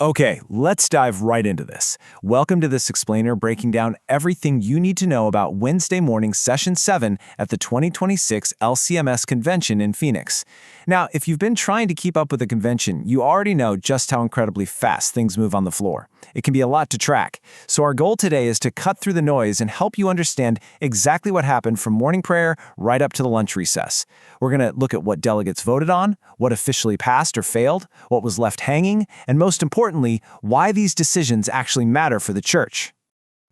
Okay, let's dive right into this. Welcome to this explainer breaking down everything you need to know about Wednesday morning Session 7 at the 2026 LCMS Convention in Phoenix. Now, if you've been trying to keep up with the convention, you already know just how incredibly fast things move on the floor. It can be a lot to track. So our goal today is to cut through the noise and help you understand exactly what happened from morning prayer right up to the lunch recess. We're going to look at what delegates voted on, what officially passed or failed, what was left hanging, and most importantly, why these decisions actually matter for the church.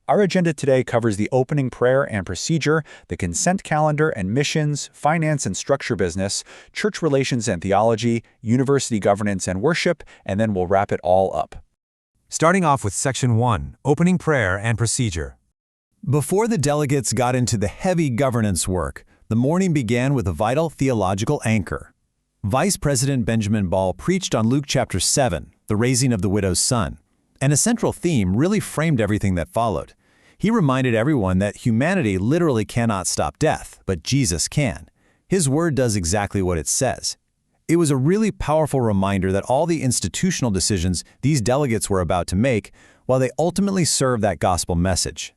Our agenda today covers the opening prayer and procedure, the consent calendar and missions, finance and structure business, church relations and theology, university governance and worship, and then we'll wrap it all up. Starting off with Section 1, Opening Prayer and Procedure. Before the delegates got into the heavy governance work, the morning began with a vital theological anchor. Vice President Benjamin Ball preached on Luke chapter 7, the raising of the widow's son, and a central theme really framed everything that followed. He reminded everyone that humanity literally cannot stop death, but Jesus can. His word does exactly what it says. It was a really powerful reminder that all the institutional decisions these delegates were about to make, while they ultimately serve that gospel message.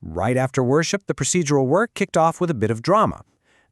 Right after worship, the procedural work kicked off with a bit of drama.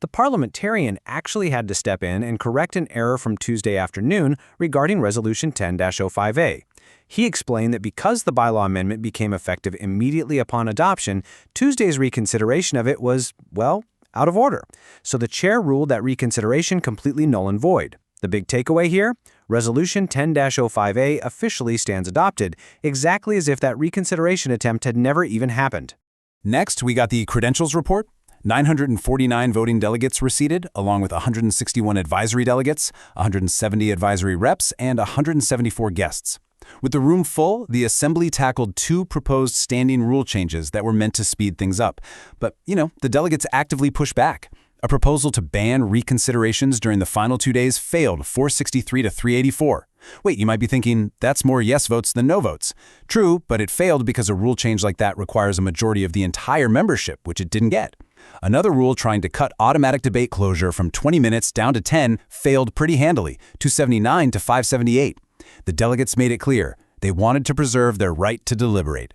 The parliamentarian actually had to step in and correct an error from Tuesday afternoon regarding Resolution 10-05A. He explained that because the bylaw amendment became effective immediately upon adoption, Tuesday's reconsideration of it was, well, out of order. So the chair ruled that reconsideration completely null and void. The big takeaway here? Resolution 10-05A officially stands adopted, exactly as if that reconsideration attempt had never even happened. Next, we got the credentials report. 949 voting delegates were seated, along with 161 advisory delegates, 170 advisory reps, and 174 guests. With the room full, the Assembly tackled two proposed standing rule changes that were meant to speed things up. But, the delegates actively pushed back. A proposal to ban reconsiderations during the final 2 days failed 463 to 384. Wait, you might be thinking, that's more yes votes than no votes. True, but it failed because a rule change like that requires a majority of the entire membership, which it didn't get. Another rule trying to cut automatic debate closure from 20 minutes down to 10 failed pretty handily, 279 to 578. The delegates made it clear they wanted to preserve their right to deliberate.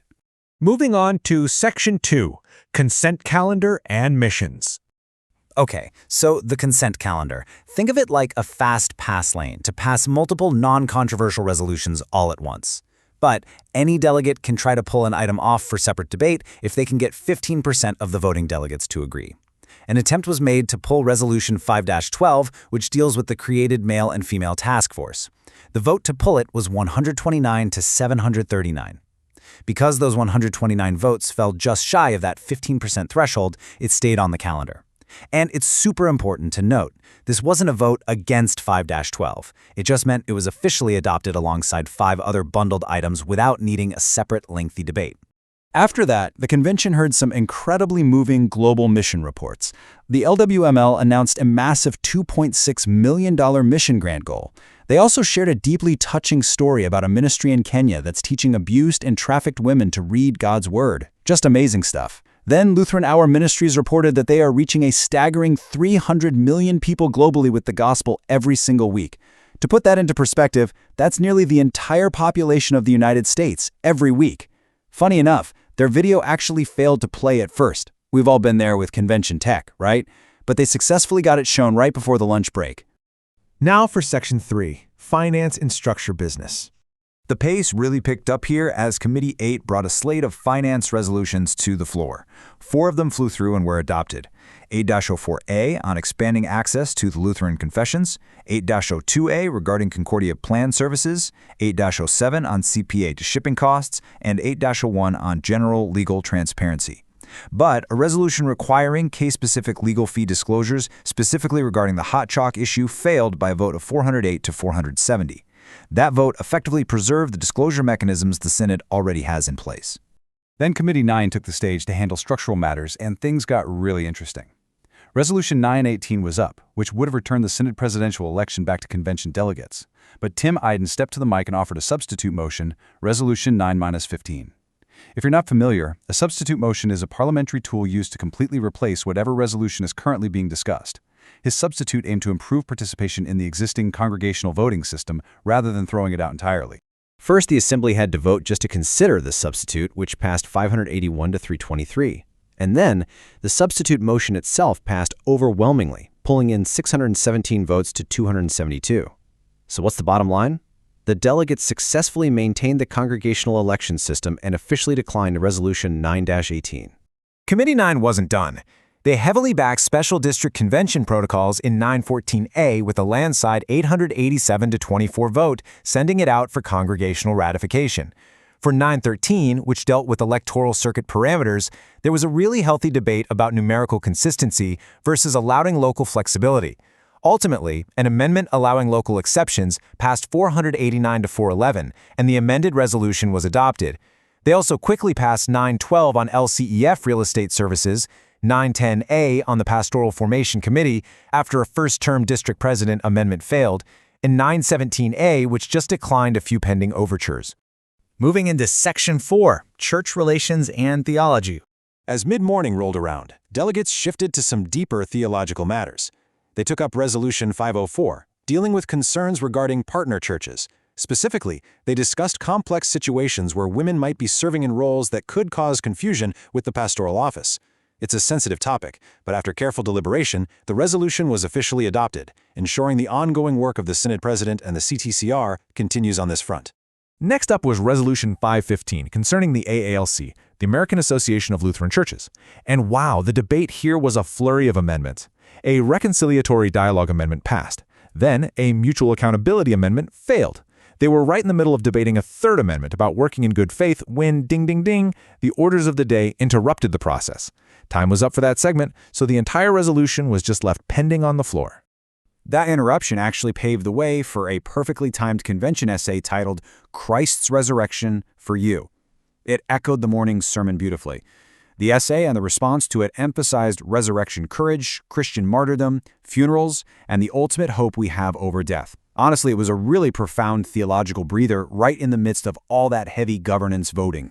Moving on to Section 2, Consent Calendar and Missions. Okay, so the consent calendar. Think of it like a fast pass lane to pass multiple non-controversial resolutions all at once. But any delegate can try to pull an item off for separate debate if they can get 15% of the voting delegates to agree. An attempt was made to pull Resolution 5-12, which deals with the created male and female task force. The vote to pull it was 129 to 739. Because those 129 votes fell just shy of that 15% threshold, it stayed on the calendar. And it's super important to note, this wasn't a vote against 5-12. It just meant it was officially adopted alongside 5 other bundled items without needing a separate lengthy debate. After that, the convention heard some incredibly moving global mission reports. The LWML announced a massive $2.6 million mission grant goal. They also shared a deeply touching story about a ministry in Kenya that's teaching abused and trafficked women to read God's Word. Just amazing stuff. Then Lutheran Hour Ministries reported that they are reaching a staggering 300 million people globally with the gospel every single week. To put that into perspective, that's nearly the entire population of the United States every week. Funny enough, their video actually failed to play at first. We've all been there with convention tech, right? But they successfully got it shown right before the lunch break. Now for Section 3, Finance and Structure Business. The pace really picked up here as Committee 8 brought a slate of finance resolutions to the floor. 4 of them flew through and were adopted. 8-04A on expanding access to the Lutheran confessions, 8-02A regarding Concordia Plan Services, 8-07 on CPA to shipping costs, and 8-01 on general legal transparency. But a resolution requiring case-specific legal fee disclosures, specifically regarding the hot chalk issue, failed by a vote of 408 to 470. That vote effectively preserved the disclosure mechanisms the Synod already has in place. Then Committee 9 took the stage to handle structural matters, and things got really interesting. Resolution 918 was up, which would have returned the Synod presidential election back to convention delegates. But Tim Iden stepped to the mic and offered a substitute motion, Resolution 9-15. If you're not familiar, a substitute motion is a parliamentary tool used to completely replace whatever resolution is currently being discussed. His substitute aimed to improve participation in the existing congregational voting system rather than throwing it out entirely. First, the Assembly had to vote just to consider the substitute, which passed 581 to 323. And then, the substitute motion itself passed overwhelmingly, pulling in 617 votes to 272. So what's the bottom line? The delegates successfully maintained the congregational election system and officially declined Resolution 9-18. Committee 9 wasn't done. They heavily backed Special District Convention protocols in 914A with a landslide 887 to 24 vote, sending it out for congregational ratification. For 913, which dealt with electoral circuit parameters, there was a really healthy debate about numerical consistency versus allowing local flexibility. Ultimately, an amendment allowing local exceptions passed 489 to 411, and the amended resolution was adopted. They also quickly passed 912 on LCEF real estate services, 910A on the Pastoral Formation Committee after a first-term district president amendment failed, and 917A, which just declined a few pending overtures. Moving into Section 4, Church Relations and Theology. As mid-morning rolled around, delegates shifted to some deeper theological matters. They took up Resolution 504, dealing with concerns regarding partner churches. Specifically, they discussed complex situations where women might be serving in roles that could cause confusion with the pastoral office. It's a sensitive topic, but after careful deliberation, the resolution was officially adopted, ensuring the ongoing work of the Synod President and the CTCR continues on this front. Next up was Resolution 515 concerning the AALC, the American Association of Lutheran Churches. And wow, the debate here was a flurry of amendments. A reconciliatory dialogue amendment passed. Then a mutual accountability amendment failed. They were right in the middle of debating a third amendment about working in good faith when, ding ding ding, the orders of the day interrupted the process. Time was up for that segment, so the entire resolution was just left pending on the floor. That interruption actually paved the way for a perfectly timed convention essay titled Christ's Resurrection for You. It echoed the morning's sermon beautifully. The essay and the response to it emphasized resurrection courage, Christian martyrdom, funerals, and the ultimate hope we have over death. Honestly, it was a really profound theological breather right in the midst of all that heavy governance voting.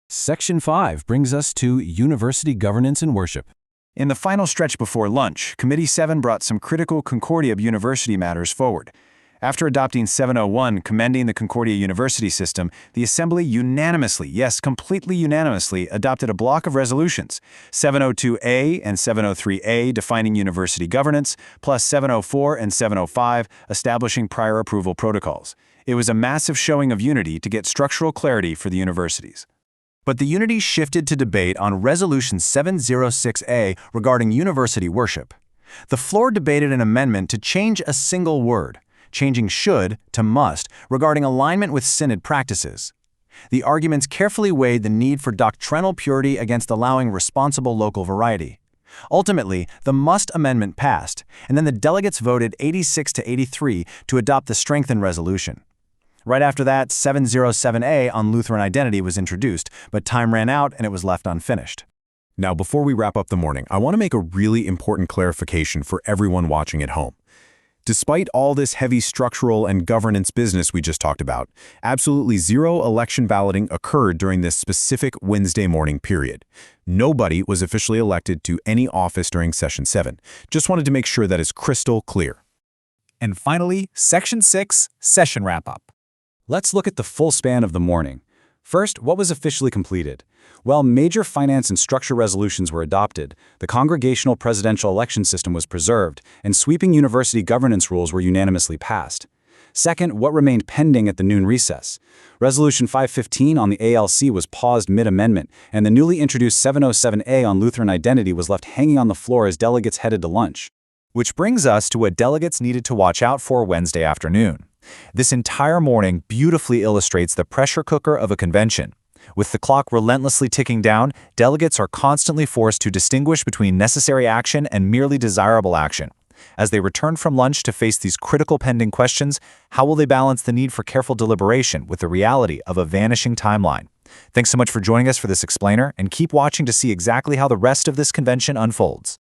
Section 5 brings us to University Governance and Worship. In the final stretch before lunch, Committee 7 brought some critical Concordia University matters forward. After adopting 701 commending the Concordia University system, the Assembly unanimously, yes, completely unanimously, adopted a block of resolutions, 702A and 703A defining university governance, plus 704 and 705 establishing prior approval protocols. It was a massive showing of unity to get structural clarity for the universities. But the unity shifted to debate on Resolution 706A regarding university worship. The floor debated an amendment to change a single word, changing should to must, regarding alignment with Synod practices. The arguments carefully weighed the need for doctrinal purity against allowing responsible local variety. Ultimately, the must amendment passed, and then the delegates voted 86 to 83 to adopt the strengthened resolution. Right after that, 707A on Lutheran identity was introduced, but time ran out and it was left unfinished. Now, before we wrap up the morning, I want to make a really important clarification for everyone watching at home. Despite all this heavy structural and governance business we just talked about, absolutely zero election balloting occurred during this specific Wednesday morning period. Nobody was officially elected to any office during Session 7. Just wanted to make sure that is crystal clear. And finally, Section 6, Session Wrap-Up. Let's look at the full span of the morning. First, what was officially completed? While major finance and structure resolutions were adopted, the congregational presidential election system was preserved, and sweeping university governance rules were unanimously passed. Second, what remained pending at the noon recess? Resolution 515 on the ALC was paused mid-amendment, and the newly introduced 707A on Lutheran identity was left hanging on the floor as delegates headed to lunch. Which brings us to what delegates needed to watch out for Wednesday afternoon. This entire morning beautifully illustrates the pressure cooker of a convention. With the clock relentlessly ticking down, delegates are constantly forced to distinguish between necessary action and merely desirable action. As they return from lunch to face these critical pending questions, how will they balance the need for careful deliberation with the reality of a vanishing timeline? Thanks so much for joining us for this explainer, and keep watching to see exactly how the rest of this convention unfolds.